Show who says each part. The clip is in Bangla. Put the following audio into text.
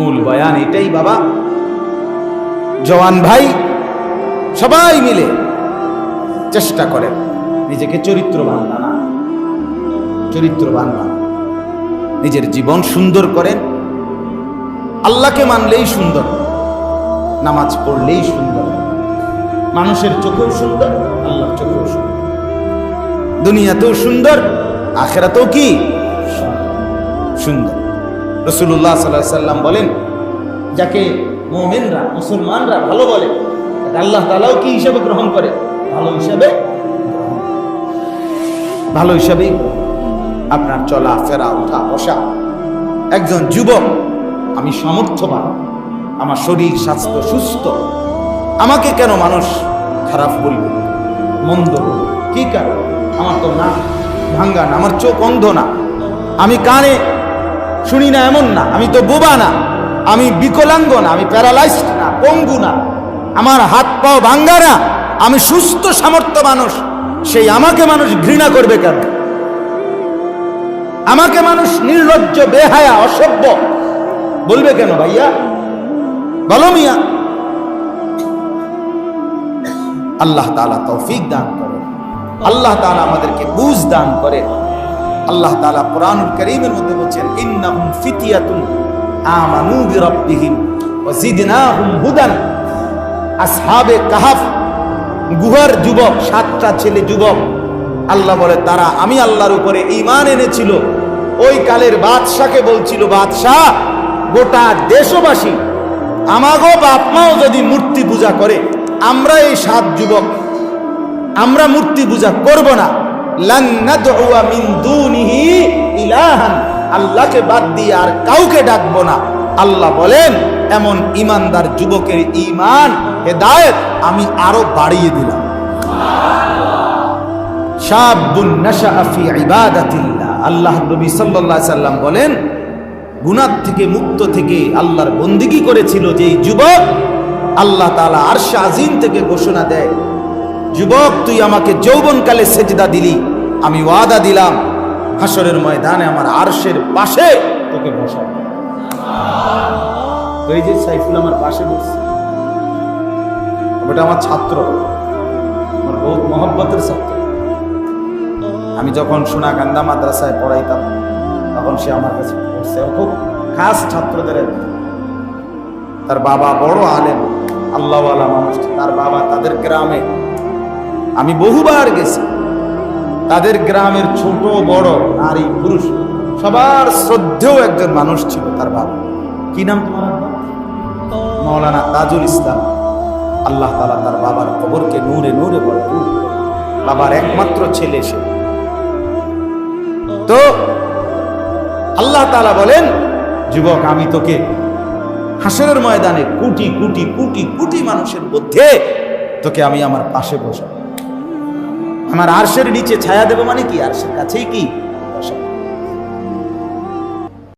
Speaker 1: মূল বয়ান এটাই বাবা। জওয়ান ভাই সবাই মিলে চেষ্টা করেন নিজেকে চরিত্রবান বানান, চরিত্রবান বানান, নিজের জীবন সুন্দর করেন। আল্লাহকে মানলেই সুন্দর, নামাজ পড়লেই সুন্দর, মানুষের চোখেও সুন্দর, আল্লাহর চোখেও সুন্দর, দুনিয়াতেও সুন্দর, আখিরাতেও কি সুন্দর। রাসূলুল্লাহ সাল্লাল্লাহু আলাইহি সাল্লাম বলেন, যাকে মুমিনরা মুসলমানরা ভালো বলে, আল্লাহ তাআলাও কি হিসাবে গ্রহণ করে? ভালো হিসাবে। ভালো হিসাবেই আপনার চলা ফেরা, উঠা বসা। একজন যুবক, আমি সামর্থ্যবান, আমার শরীর স্বাস্থ্য সুস্থ, আমাকে কেন মানুষ খারাপ বলবে, মন্দ বলবে? কি কারণ? আমার তো না ভাঙ্গা না, আমার চোখ অন্ধ না, আমি কানে শুনি না এমন না, আমি তো বোবা না, আমি বিকলাঙ্গ না, আমি প্যারালাইজড না, পঙ্গু না, আমার হাত পাও ভাঙ্গা না, আমি সুস্থ সামর্থ্য মানুষ। সেই আমাকে মানুষ ঘৃণা করবে কেন? আমাকে মানুষ নির্লজ্জ, বেহায়া, অসভ্য বলবে কেন? ভাইয়া বলো মিয়া। আল্লাহ তাআলা তৌফিক দান করেন, আল্লাহ তাআলা আমাদেরকে বুঝ দান করেন। আল্লাহ তাআলা কোরআনুল কারীমের মধ্যে বলেন, ইন্নাহুম ফিতিয়াতুন আমানু বিরাব্বিহিম ওয়া জিদনাহুম হুদান। আসহাবে কাহাফ, গুহার যুবক, 7টা ছেলে যুবক, আল্লাহ বলে তারা আমি আল্লাহর উপরে ঈমান এনেছিল। ওই কালের বাদশাকে বলছিল, বাদশাহ গোটা দেশবাসী আমাগো বাপ মাও যদি মূর্তি পূজা করে, আমরা এই 7 যুবক আমরা মূর্তি পূজা করব না। লান নাদউ মিন দুনিহি ইলাহান, আল্লাহকে বাদ দিয়ে আর কাউকে ডাকবো না। আল্লাহ বলেন এমন ঈমানদার যুবকের ঈমান হেদায়েত আমি আরো বাড়িয়ে দিলাম। শাবুন নাশআ ফি ইবাদাতিল্লাহ, আল্লাহ নবী সাল্লাল্লাহু আলাইহি সাল্লাম বলেন, গুনাহ থেকে মুক্ত থেকে আল্লাহর বন্দেগী করেছিল যেই যুবক, আল্লাহ তাআলা আরশ আজিম থেকে ঘোষণা দেয়, যুবক তুই আমাকে যৌবনকালে সেজদা দিলি, আমি ওয়াদা দিলাম হাসরের ময়দানে আমার আরশের পাশে তোকে বসাবো। এই যে সাইফুল আমার পাশে বসছে, ওটা আমার ছাত্র, আমার বহুত মহব্বতের ছাত্র। আমি যখন সোনাকান্দা মাদ্রাসায় পড়াইতাম তখন সে আমার কাছে পড়ছে, খুব খাস ছাত্রদের। তার বাবা বড় আলেম, আল্লাহওয়ালা মানুষ। তার বাবা, তাদের গ্রামে আমি বহুবার গেছি, তাদের গ্রামের ছোট বড় নারী পুরুষ সবার শ্রদ্ধেয় একজন মানুষ ছিল তার বাবা। কি নাম তোমার? মাওলানা তাজুল ইসলাম। আল্লাহ তাআলা তার বাবার কবরকে নূরে নূরে ভরপুর। বাবার একমাত্র ছেলে সে। তো আল্লাহ তাআলা বলেন, যুবক আমি তোকে হাসরের ময়দানে কোটি কোটি কোটি কোটি মানুষের মধ্যে তোকে আমি আমার পাশে বসাবো, আমার আরশের নিচে ছায়া দেব। মানে কি? আরশের কাছেই কি